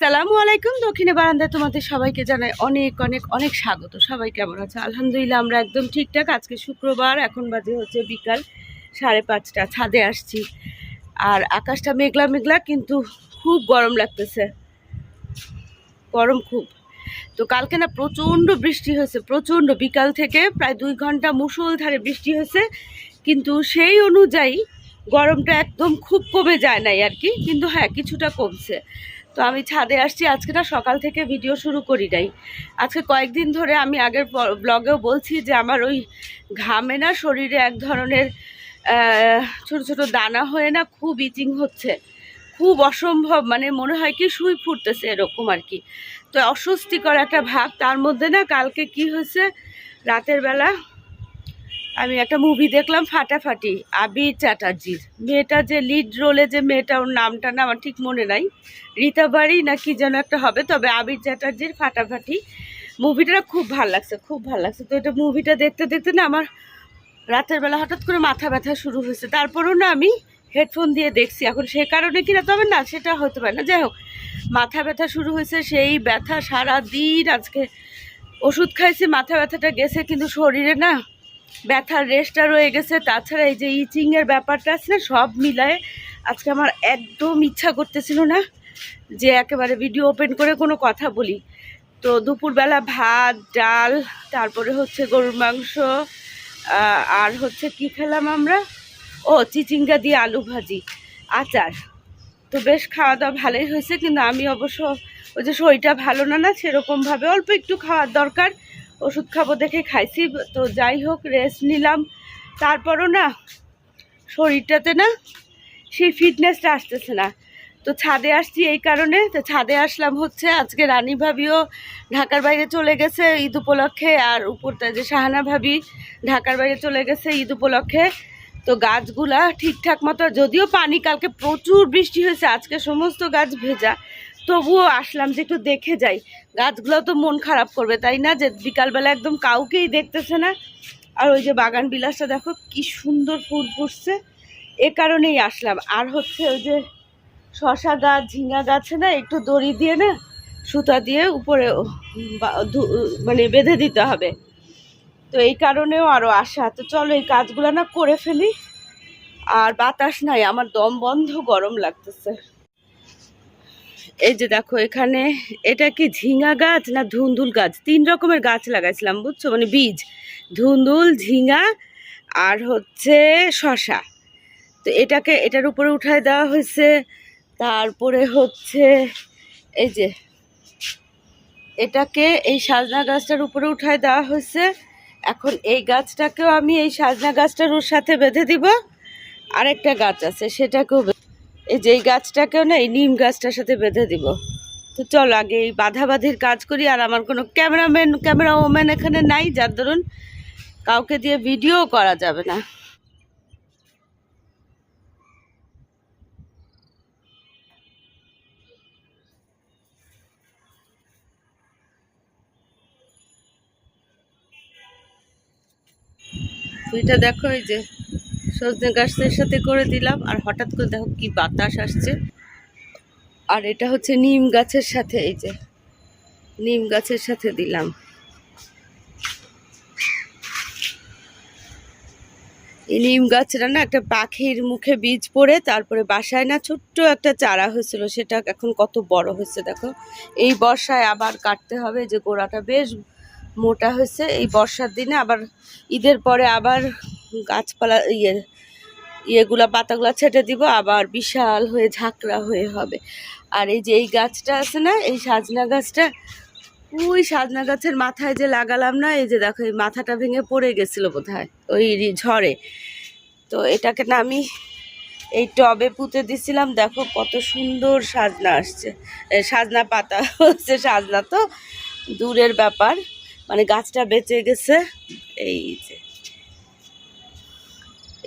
সালামু আলাইকুম। দক্ষিণে বারান্দায় তোমাদের সবাইকে জানাই অনেক অনেক অনেক স্বাগত। সবাই কেমন আছে? আলহামদুলিল্লাহ আমরা একদম ঠিকঠাক। আজকে শুক্রবার, এখন বাজে হচ্ছে বিকাল 5:30। ছাদে আসছি আর আকাশটা মেঘলা মেঘলা, কিন্তু খুব গরম লাগতেছে, গরম খুব। তো কালকে না প্রচণ্ড বৃষ্টি হয়েছে, প্রচণ্ড, বিকাল থেকে প্রায় 2 ঘন্টা মুষলধারে বৃষ্টি হয়েছে, কিন্তু সেই অনুযায়ী গরমটা একদম খুব কমে যায় নাই আর কি, কিন্তু হ্যাঁ কিছুটা কমছে। তো আমি ছাদে আসছি আজকে, না সকাল থেকে ভিডিও শুরু করি নাই। আজকে কয়েকদিন ধরে আমি আগের ব্লগেও বলছি যে আমার ওই ঘামে না শরীরে এক ধরনের ছোট ছোট দানা হয়ে না খুব ইচিং হচ্ছে, খুব অসম্ভব, মানে মনে হয় কি সুই ফুটতেছে এরকম আর কি। তো অস্বস্তিকর একটা ভাব। তার মধ্যে না কালকে কি হয়েছে, রাতের বেলা আমি একটা মুভি দেখলাম ফাটাফাটি, আবির চ্যাটার্জির। মেয়েটা যে লিড রোলে, যে মেয়েটা, ওর নামটা না আমার ঠিক মনে নাই, রীতা বাড়ি না কি যেন একটা হবে, তবে আবির চ্যাটার্জির ফাটাফাটি মুভিটা খুব ভালো লাগছে, খুব ভালো লাগছে। তো এটা মুভিটা দেখতে দেখতে না আমার রাতের বেলা হঠাৎ করে মাথা ব্যথা শুরু হয়েছে। তারপরেও না আমি হেডফোন দিয়ে দেখছি, এখন সে কারণে কিনা তবে না সেটা হতে পারে না, যাই হোক মাথা ব্যথা শুরু হয়েছে। সেই ব্যথা সারা দিন, আজকে ওষুধ খাইছি, মাথা ব্যথাটা গেছে, কিন্তু শরীরে না ব্যথার রেস্টটা রয়ে গেছে। তাছাড়া এই যে ইচিংয়ের ব্যাপারটা আছে না, সব মিলায়ে আজকে আমার একদম ইচ্ছা করতেছিল না যে একেবারে ভিডিও ওপেন করে কোনো কথা বলি। তো দুপুরবেলা ভাত, ডাল, তারপরে হচ্ছে গরুর মাংস, আর হচ্ছে কি খেলাম আমরা, ও চিচিঙ্গা দিয়ে আলু ভাজি, আচার। তো বেশ খাওয়া দাওয়া ভালোই হয়েছে, কিন্তু আমি অবশ্য ওই যে শরীরটা ভালো না, না সেরকমভাবে অল্প একটু খাওয়ার দরকার, ওষুধ খাবো দেখে খাইছি। তো যাই হোক রেস্ট নিলাম, তারপরও না শরীরটাতে না সেই ফিটনেসটা আসতেছে না। তো ছাদে আসছি এই কারণে। তো ছাদে আসলাম হচ্ছে আজকে রানী ভাবিও ঢাকার বাইরে চলে গেছে ঈদ উপলক্ষে, আর উপরটা যে শাহানা ভাবি ঢাকার বাইরে চলে গেছে ঈদ উপলক্ষে। তো গাছগুলা ঠিকঠাক মতো, যদিও পানি কালকে প্রচুর বৃষ্টি হয়েছে, আজকে সমস্ত গাছ ভেজা, তবুও আসলাম যে একটু দেখে যাই। গাছগুলো তো মন খারাপ করবে তাই না, যে বিকালবেলা একদম কাউকেই দেখতেছে না। আর ওই যে বাগান বিলাসটা দেখো কি সুন্দর ফুল ফুটছে, এ কারণেই আসলাম। আর হচ্ছে ওই যে শশা গাছ, ঝিঙা গাছে না একটু দড়ি দিয়ে না সুতা দিয়ে উপরে মানে বেঁধে দিতে হবে, তো এই কারণেও আরও আসা। তো চলো এই কাজগুলো না করে ফেলি। আর বাতাস নাই, আমার দম বন্ধ, গরম লাগতেছে। এই যে দেখো এখানে, এটা কি ঝিঙা গাছ না ধুন্দুল গাছ, 3 রকমের গাছ লাগাইছিলাম বুঝছো, মানে বীজ, ধুন্দুল, ঝিঙা আর হচ্ছে শশা। তো এটার উপরে উঠায় দেওয়া হয়েছে। তারপরে হচ্ছে এই যে এটাকে এই সাজনা গাছটার উপরে উঠায় দেওয়া হয়েছে। এখন এই গাছটাকেও আমি এই সাজনা গাছটার ওর সাথে বেঁধে দিব। আরেকটা গাছ আছে সেটাকেও, এই যে এই গাছটাকেও না এই নিম গাছটার সাথে বেঁধে দিব। তো চলো আগে এই বাঁধাবাঁধির কাজ করি। আর আমার কোনো ক্যামেরা ওম্যান এখানে নাই, যার ধরুন কাউকে দিয়ে ভিডিও করা যাবে না। তো এটা দেখো এই যে সজনে গাছের সাথে করে দিলাম, আর হঠাৎ করে দেখো কি বাতাস আসছে। আর এটা হচ্ছে নিম গাছের সাথে, এই যে নিম গাছের সাথে দিলাম। এই নিম গাছটা না একটা পাখির মুখে বীজ পড়ে তারপরে বাসায় না ছোট্ট একটা চারা হয়েছিল, সেটা এখন কত বড় হয়েছে দেখো। এই বর্ষায় আবার কাটতে হবে, যে গোড়াটা বেশ মোটা হয়েছে। এই বর্ষার দিনে আবার ঈদের পরে আবার গাছপালা ইয়েগুলা পাতাগুলা ছেটে দিব, আবার বিশাল হয়ে ঝাঁকড়া হয়ে হবে। আর এই যে এই গাছটা আছে না, এই সাজনা গাছটা, ওই সাজনা গাছের মাথায় যে লাগালাম না, এই যে দেখো এই মাথাটা ভেঙে পড়ে গেছিল বোধহয় ওই ঝড়ে। তো এটাকে না আমি এই টবে পুঁতে দিছিলাম, দেখো কত সুন্দর সাজনা আসছে, সাজনা পাতা হচ্ছে, সাজনা তো দূরের ব্যাপার, মানে গাছটা বেঁচে গেছে। এই যে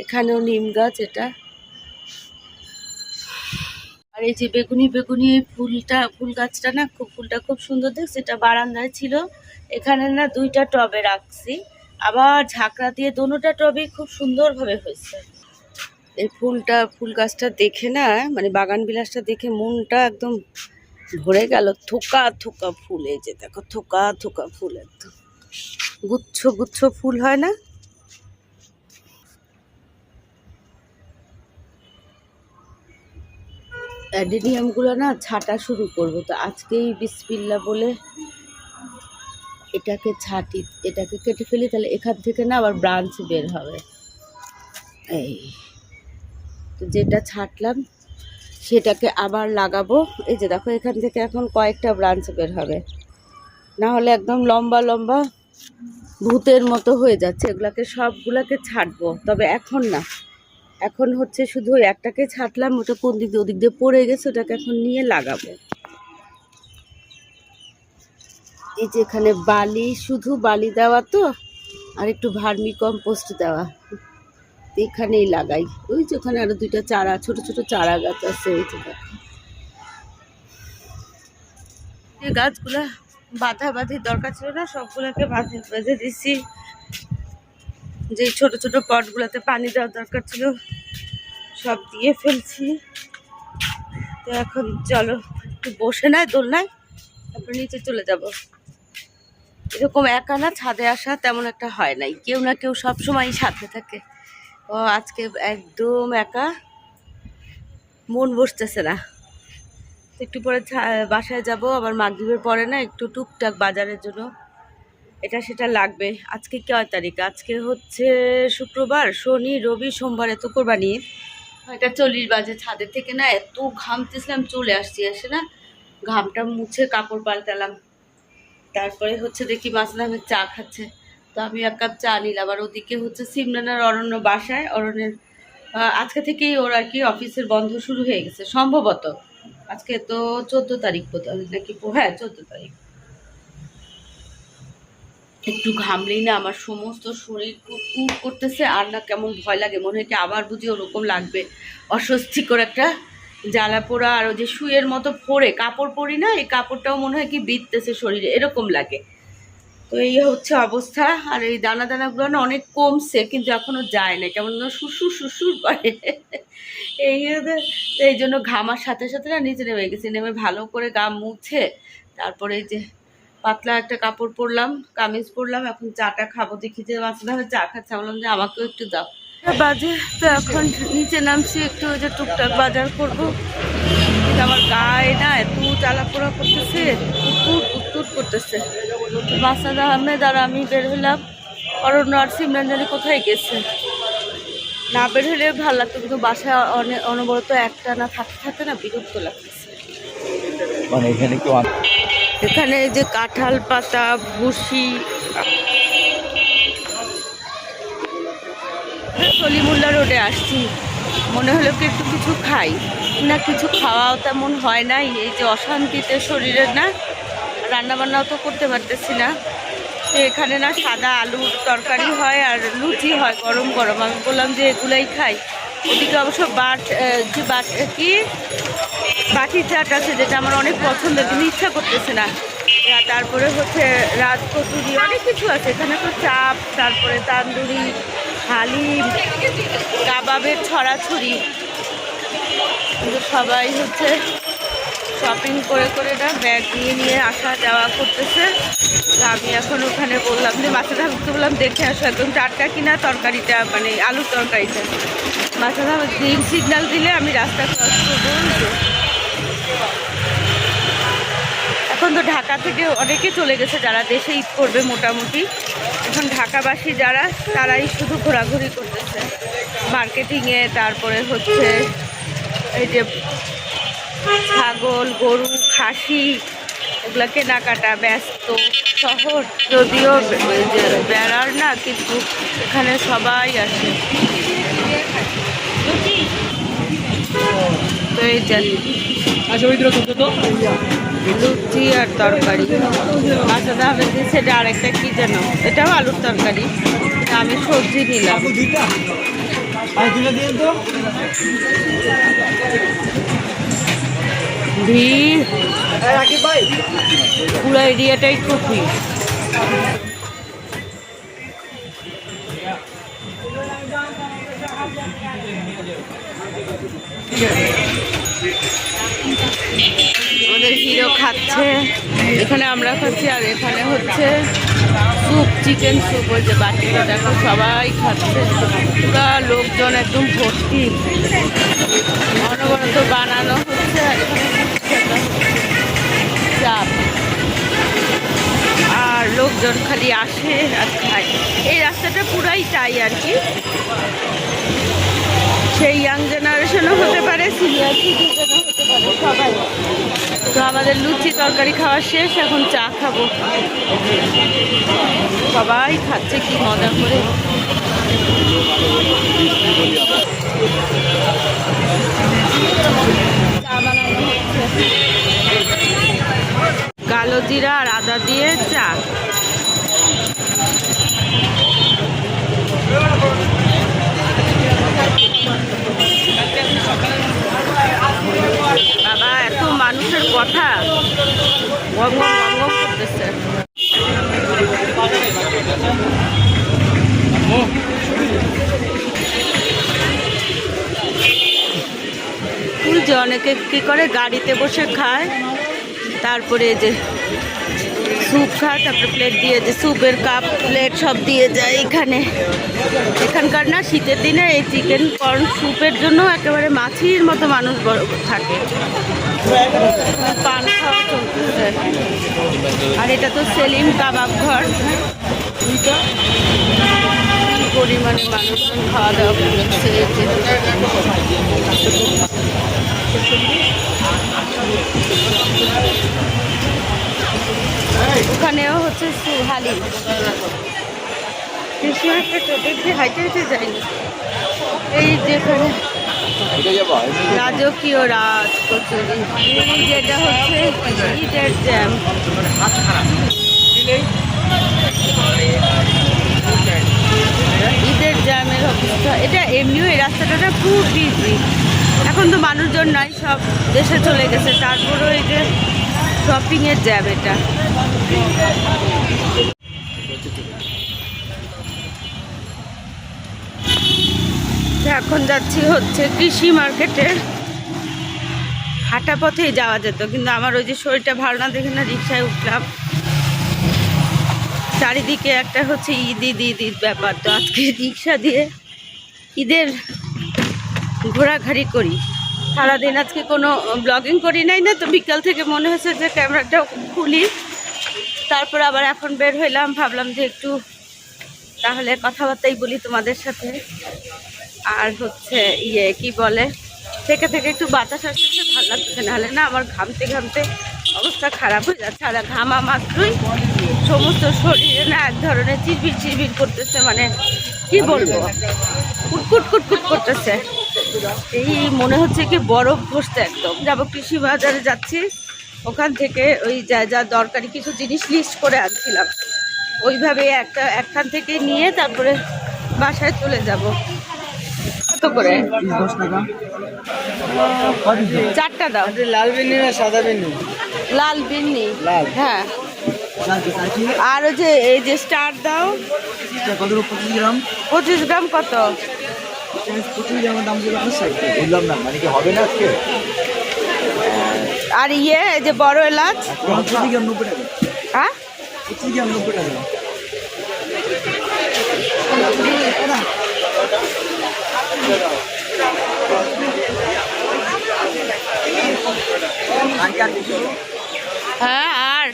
এখানেও নিম গাছ এটা। আর এই যে বেগুনি বেগুনি ফুল গাছটা না, ফুলটা খুব সুন্দর দেখছে, এটা বারান্দায় ছিল, এখানে না 2টা টবে রাখছি, আবার ঝাঁকড়া দিয়ে দোনোটা টবে খুব সুন্দরভাবে হয়েছে। এই ফুল গাছটা দেখে না, মানে বাগান বিলাসটা দেখে মনটা একদম ভরে গেল থোকা থোকা ফুল। এই যে দেখো থোকা থোকা ফুল, একদম গুচ্ছ গুচ্ছ ফুল হয় না। অ্যাডেনিয়াম গুলো না ছাটা শুরু করবো, তো আজকেই বিসমিল্লাহ বলে এটাকে ছাটি, এটাকে কেটে ফেলি, তাহলে এখান থেকে না আবার ব্রাঞ্চ বের হবে। এই তো যেটা ছাটলাম সেটাকে আবার লাগাবো। এই যে দেখো এখান থেকে এখন কয়েকটা ব্রাঞ্চ বের হবে, না হলে একদম লম্বা লম্বা ভূতের মতো হয়ে যাচ্ছে। এগুলাকে সবগুলাকে ছাড়বো, তবে এখন না, এখন হচ্ছে শুধু একটাকে ছাটলাম, ওটা কোন দিক দিয়ে ওদিক দিয়ে পড়ে গেছে, ওটাকে এখন নিয়ে লাগাবো। এই যে এখানে বালি, শুধু বালি দেওয়া তো, আর একটু ভার্মি কম্পোস্ট দেওয়া, এখানেই লাগাই। ওই যে ওখানে আরো দুইটা চারা, ছোট ছোট চারা গাছ আছে। এই যে এই গাছগুলা বাঁধা বাঁধির দরকার ছিল না, সবগুলাকে বেঁধে দিছি। যে ছোট ছোট পটগুলোতে পানি দেওয়ার দরকার ছিল সব দিয়ে ফেলছি। তো এখন চলো একটু বসে নাই দোলনায়, তারপর নিচে চলে যাব। এরকম একা না ছাদে আসা তেমন একটা হয় নাই, কেউ না কেউ সব সময় সাথে থাকে। ও আজকে একদম একা, মন বসতেছে না। একটু পরে বাসায় যাব, আবার মাগরিবের পরে না একটু টুকটাক বাজারের জন্য এটা সেটা লাগবে। আজকে কয় তারিখ? আজকে হচ্ছে শুক্রবার, শনি রবি সোমবার, এত কোরবানি। 9:40 বাজে। ছাদের থেকে না এত ঘামতেছিলাম, চলে আসছি, এসে না ঘামটা মুছে কাপড় পাল্টালাম। তারপরে হচ্ছে দেখি মাসুদ আহমেদ চা খাচ্ছে, তো আমি 1 কাপ চা নিলাম। আর ওদিকে হচ্ছে সিমরানার অরণ্য বাসায়, অরণ্যের আজকে থেকেই ওর আর কি অফিসের বন্ধ শুরু হয়ে গেছে সম্ভবত। আজকে তো 14 তারিখ নাকি, হ্যাঁ 14 তারিখ। একটু ঘামলেই না আমার সমস্ত শরীর কুটকুট করতেছে, আর না কেমন ভয় লাগে, মনে হয় কি আবার বুঝি ওরকম লাগবে, অস্বস্তিকর একটা জ্বালা পোড়া। আর ওই যে শুয়ের মতো পরে কাপড় পরি না, এই কাপড়টাও মনে হয় কি বিঁধতেছে শরীরে, এরকম লাগে। তো এই হচ্ছে অবস্থা। আর এই দানা দানাগুলো না অনেক কমছে, কিন্তু এখনো যায় না, কেমন সুসুর সুসুর করে। এই জন্য ঘামার সাথে সাথে না নিচে নেমে গেছি, নেমে ভালো করে গা মুছে তারপরে এই যে পাতলা একটা কাপড় পরলাম, কামিজ পরলাম। এখন চাটা খাবো, দেখি যে মাছটা চা খাচ্ছে, বললাম যে আমাকেও একটু দাও। বাজে তো এখন নিচে নামছি, একটু ওই যে টুকটাক বাজার করবো। আমার গায়ে না এত জ্বালা পোড়া করতেছে, কুকুর কুকুর করতেছে। মাসুদ আহমেদ আর আমি বের হলাম, অরণ্য আর সিমরান জানি কোথায় গেছে। না বের হলে ভালো লাগতো, কিন্তু বাসায় অনবরত একটা না থাকতে থাকতে না বিরক্ত লাগতেছে। এখানে যে কাঁঠাল পাতা, ভুসি, সলিমুল্লাহ রোডে আসছি, মনে হলো কি একটু কিছু খাই না, কিছু খাওয়াও তেমন হয় নাই। এই যে অশান্তিতে শরীরের না, রান্নাবান্নাও তো করতে পারতেছি না। তো এখানে না সাদা আলুর তরকারি হয় আর লুচি হয় গরম গরম, আমি বললাম যে এগুলাই খাই। ওদিকে অবশ্য কি বাটি চাট আছে, যেটা আমার অনেক পছন্দের, কিন্তু ইচ্ছা করতেছে না। তারপরে হচ্ছে রাজকচুরি, অনেক কিছু আছে এখানে, তো চাপ, তারপরে তান্দুরি, হালিম, কাবাবের ছড়াছড়ি। কিন্তু সবাই হচ্ছে শপিং করে করে না ব্যাগ নিয়ে নিয়ে আসা যাওয়া করতেছে। তা আমি এখন ওখানে বললাম যে মাছের হামকে বললাম দেখে আসো একদম টাটকা কিনা তরকারিটা, মানে আলুর তরকারিটা। মাছের হাম গ্রিন সিগন্যাল দিলে আমি রাস্তা ক্রস করবো। এখন তো ঢাকা থেকে অনেকে চলে গেছে, যারা দেশে ঈদ করবে মোটামুটি। এখন ঢাকাবাসী যারা, তারাই শুধু ঘোরাঘুরি করতেছে মার্কেটিংয়ে। তারপরে হচ্ছে এই যে ছাগল, গরু, খাসি, এগুলো কেনাকাটা, ব্যস্ত শহর। যদিও বেড়ার না, কিন্তু এখানে সবাই আসে। তো এই যে লুচি আর তরকারি, মাছের দামে দিচ্ছে। এটা আরেকটা কি যেন, এটাও আলুর তরকারি। আমি সবজি নিলাম। ভিড় পুরো এরিয়াটাই খুব ভিড়। আমাদের হিরো ও খাচ্ছে, এখানে আমরা খাচ্ছি, আর এখানে হচ্ছে স্যুপ, চিকেন স্যুপ। ওই যে বাটিটা দেখো, সবাই খাচ্ছে, পুরা লোকজন একদম ভর্তি, অনবরত বানানো হচ্ছে। আর এখানে চাপ, আর লোকজন খালি আসে আর খায়। এই রাস্তাটা পুরাই তাই আর কি, সেই ইয়াং জেনারেশনও হতে পারে, সিনিয়র সিটিজেনও হতে পারে, সবাই। তো আমাদের লুচি তরকারি খাওয়া শেষ, এখন চা খাবো। সবাই খাচ্ছে কি মজা করে। চা বানানো হচ্ছে, কালো জিরা আর আদা দিয়ে চা। বাবা, এত মানুষের কথা, গম গম গম করতেছে। যে অনেকে কি করে গাড়িতে বসে খায়, তারপরে যে স্যুপ খায়, তারপরে প্লেট দিয়ে যে স্যুপের কাপ প্লেট সব দিয়ে যায় এখানে। এখানকার না শীতের দিনে এই চিকেন কর্ন স্যুপের জন্য একেবারে মাছির মতো মানুষ থাকে, পান খাওয়া চলতেছে। আর এটা তো সেলিম কাবাব ঘর, পরিমাণে মানুষজন খাওয়া দাওয়া করছে। ওখানেও হচ্ছে সুহালি, দেখতে হাইটে হাইটে যায়নি। এই যেখানে রাজকীয় রাজ কচুরি, এই যেটা হচ্ছে ঈদের জ্যাম। ঈদের জ্যামের অবস্থা এটা। এমনিও এই রাস্তাটা খুব বিজি, এখন তো মানুষজন নাই, সব দেশে চলে গেছে, তারপরেও এই যে শপিংয়ের জ্যাম এটা। এখন যাচ্ছি হচ্ছে কৃষি মার্কেটে। হাঁটা পথেই যাওয়া যেত, কিন্তু আমার ওই যে শরীরটা ভালো না দেখে না রিক্সায় উঠলাম। চারিদিকে একটা হচ্ছে ঈদ ঈদ ঈদ ঈদ ব্যাপার, তো আজকে রিক্সা দিয়ে ঈদের ঘোরাঘুরি করি। সারাদিন আজকে কোনো ব্লগিং করি নাই না, তো বিকাল থেকে মনে হয়েছে যে ক্যামেরাটা খুলি। তারপর আবার এখন বের হইলাম, ভাবলাম যে একটু তাহলে কথাবার্তাই বলি তোমাদের সাথে। আর হচ্ছে কি বলে, থেকে থেকে একটু বাতাস আসতেছে, ভালো লাগছে, নাহলে না আমার ঘামতে ঘামতে অবস্থা খারাপ হয়ে যাচ্ছে। আর ঘামা মাত্রই সমস্ত শরীরে না এক ধরনের চিরবির চিরবির করতেছে, মানে কি বলবো, কুটকুট কুটকুট করতেছে। এই মনে হচ্ছে কি বরফ বসতে। একদম যাবো কৃষি বাজারে যাচ্ছি, ওখান থেকে ওই যা যা দরকারি কিছু জিনিস লিস্ট করে আনছিলাম, ওইভাবে একখান থেকে নিয়ে তারপরে বাসায় চলে যাব। কত করে? 10 টাকা। চারটা দাও। লাল বিন্নি না সাদা বিন্নি? লাল বিন্নি। হ্যাঁ। আর ওই যে এই যে স্টার দাও। কত? 25 গ্রাম। 25 গ্রাম কত? 25 গ্রামের দাম বললাম না, মানে কি হবে না আজকে? আর এই যে বড় এলাচ 25 গ্রাম 90 টাকা। হ্যাঁ 25 গ্রাম 90 টাকা। হ্যাঁ, আর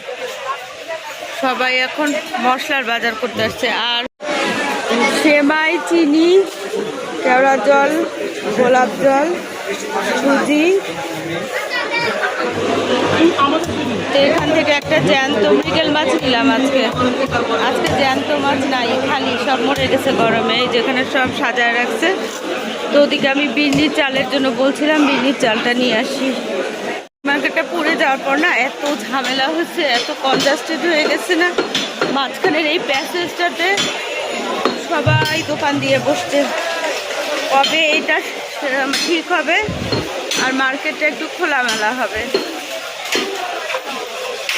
সবাই এখন মশলার বাজার করতে আসছে। আর সেমাই, চিনি, কেওড়া জল, গোলাপ জল, সুজি। এখান থেকে একটা জ্যান্ত মৃগেল মাছ নিলাম আজকে। জ্যান্ত মাছ নাই, খালি সব মরে গেছে গরমে, যেখানে সব সাজায় রাখছে। তো ওদিকে আমি বিন্নির চালের জন্য বলছিলাম, বিন্নির চালটা নিয়ে আসি। মার্কেটটা পুড়ে যাওয়ার পর না এত ঝামেলা হচ্ছে, এত কনজাস্টেড হয়ে গেছে না, মাঝখানের এই প্যাসেজটাতে সবাই দোকান দিয়ে বসছে। কবে এটা ঠিক হবে আর মার্কেটটা একটু খোলামেলা হবে?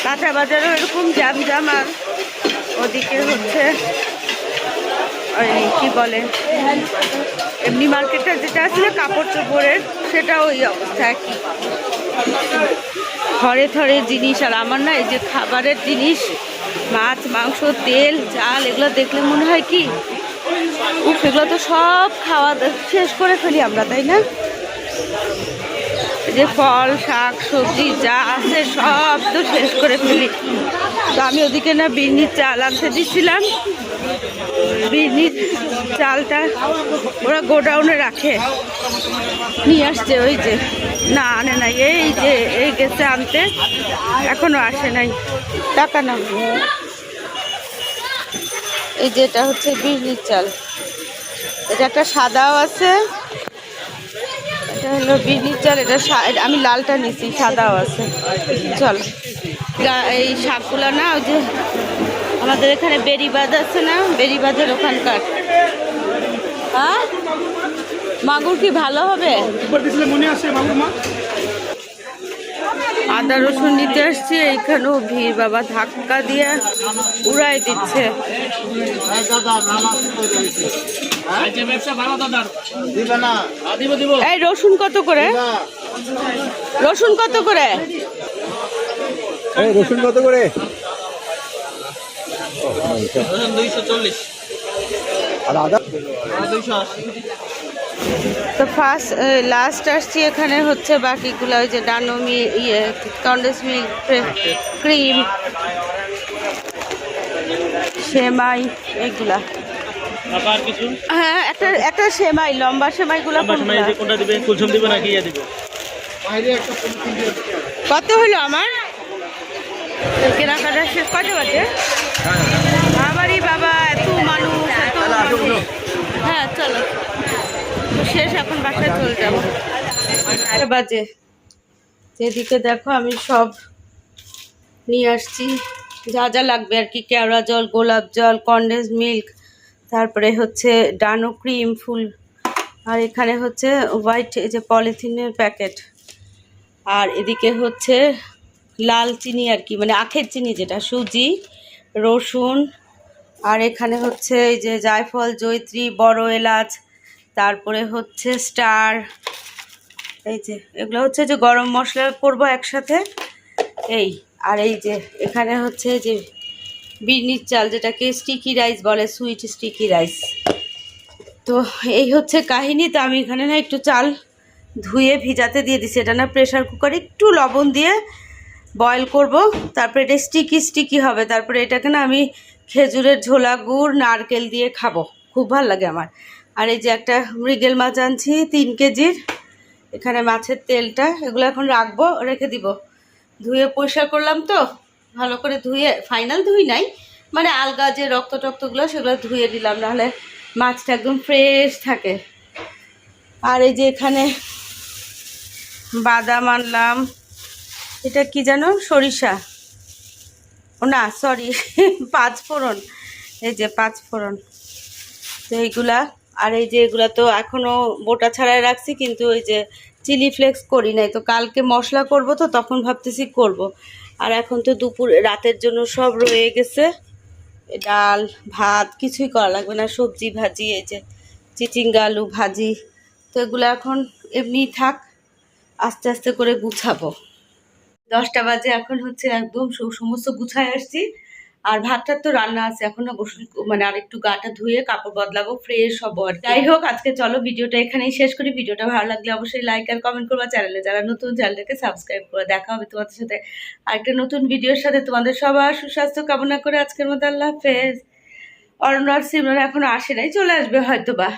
কাঁচা বাজারও এরকম জাম জাম, আর ওদিকে হচ্ছে ওই কি বলে এমনি মার্কেটটা যেটা আছে না কাপড় চোপড়ের, সেটাও ওই অবস্থা একই। থরে থরে জিনিস। আর আমার না এই যে খাবারের জিনিস, মাছ মাংস তেল চাল, এগুলো দেখলে মনে হয় কি এগুলো তো সব খাওয়া শেষ করে ফেলি আমরা, তাই না? যে ফল শাক সবজি যা আছে সব তো শেষ করে ফেলি। তো আমি ওদিকে না বিন্নির চাল আনতে দিচ্ছিলাম, বিন্নির চালটা ওরা গোডাউনে রাখে, নিয়ে আসছে। ওই যে না আনে নাই, এই যে এই গেছে আনতে, এখনো আসে নাই। টাকা না, এই যে এটা হচ্ছে বিন্নির চাল, এটা একটা সাদাও আছে, এটা হলো বিন্নির চাল, এটা আমি লালটা নিছি, সাদাও আছে। চলো এই শাকগুলো না ওই যে আমাদের এখানে বেরিবাঁধ আছে না, বেরিবাঁধের ওখানকার। হ্যাঁ মাগুর কি ভালো হবে? আদা রসুন নিতে আসছি, এইখানেও ভিড় বাবা, ধাক্কা দিয়ে উড়াই দিচ্ছে। এই রসুন কত করে? রসুন কত করে? রসুন কত করে? 240 আর আদা 280। তো ফার্স্ট লাস্ট আসছি এখানে হচ্ছে বাকিগুলো, ওই যে ডানোমি কন্ডেন্স মিল্ক ক্রিম সেমাই এগুলা। আর কিছু? হ্যাঁ একটা একটা সেমাই, লম্বা সেমাইগুলো কোনটা দিবে? কুলসুম দিবে নাকি ইয়া দিবে? কত হলো আমার কেনাকাটা শেষ? কত বাজে? আমারই বাবা, এত মানুষ এত মানুষ। হ্যাঁ চলো শেষ, এখন বাসায় চলে যাবো। বাজে যেদিকে দেখো আমি সব নিয়ে আসছি যা যা লাগবে আর কি, কেওড়া জল, গোলাপ জল, কন্ডেন্স মিল্ক, তারপরে হচ্ছে ডানো ক্রিম ফুল, আর এখানে হচ্ছে হোয়াইট এই যে পলিথিনের প্যাকেট, আর এদিকে হচ্ছে লাল চিনি আর কি, মানে আখের চিনি যেটা, সুজি, রসুন, আর এখানে হচ্ছে এই যে জায়ফল, জয়িত্রী, বড় এলাচ, তারপরে হচ্ছে স্টার, এই যে এগুলো হচ্ছে যে গরম মশলা করবো একসাথে এই। আর এই যে এখানে হচ্ছে যে বিন্নির চাল, যেটাকে স্টিকি রাইস বলে, সুইট স্টিকি রাইস। তো এই হচ্ছে কাহিনী। তো আমি এখানে না একটু চাল ধুয়ে ভিজাতে দিয়ে দিছি, এটা না প্রেশার কুকারে একটু লবণ দিয়ে বয়েল করব, তারপরে এটা স্টিকি স্টিকি হবে। তারপরে এটাকে না আমি খেজুরের ঝোলা গুড় নারকেল দিয়ে খাবো, খুব ভালো লাগে আমার। আর এই যে একটা মৃগেল মাছ আনছি 3 কেজির, এখানে মাছের তেলটা, এগুলো এখন রাখবো, রেখে দিব। ধুয়ে পরিষ্কার করলাম তো ভালো করে, ধুয়ে ফাইনাল ধুই নাই, মানে আলগা যে রক্ত টক্তগুলো সেগুলো ধুয়ে দিলাম, নাহলে মাছটা একদম ফ্রেশ থাকে। আর এই যে এখানে বাদাম আনলাম, এটা কি জানো, সরিষা, ও না সরি 5 ফোড়ন, এই যে 5 ফোড়ন, তো এইগুলা। আর এই যে এগুলা তো এখনও বোটা ছাড়াই রাখছি, কিন্তু ওই যে চিলি ফ্লেক্স করি নাই, তো কালকে মশলা করব, তো তখন ভাবতেছি করব। আর এখন তো দুপুর রাতের জন্য সব রয়ে গেছে, ডাল ভাত কিছুই করা লাগবে না, সবজি ভাজি, এই যে চিচিঙ্গা আলু ভাজি, তো এগুলো এখন এমনি থাক, আস্তে আস্তে করে গুছাবো। 10টা বাজে, এখন হচ্ছে একদম সমস্ত গুছায় আসছি। আর ভাতটা তো রান্না আছে, এখনো গোসল মানে আর একটু গাটা ধুয়ে কাপড় বদলাবো, ফ্রেশ হবো। আর যাই হোক আজকে চলো ভিডিওটা এখানেই শেষ করি। ভিডিওটা ভালো লাগলে অবশ্যই লাইক আর কমেন্ট করবা, চ্যানেলে যারা নতুন চ্যানেলটাকে সাবস্ক্রাইব করে। দেখা হবে তোমাদের সাথে আরেকটা নতুন ভিডিওর সাথে। তোমাদের সবার সুস্বাস্থ্য কামনা করে আজকের মতো আল্লাহ হাফেজ। অরণ্য আর সিমরন এখনো আসে নাই, চলে আসবে হয়তো বা।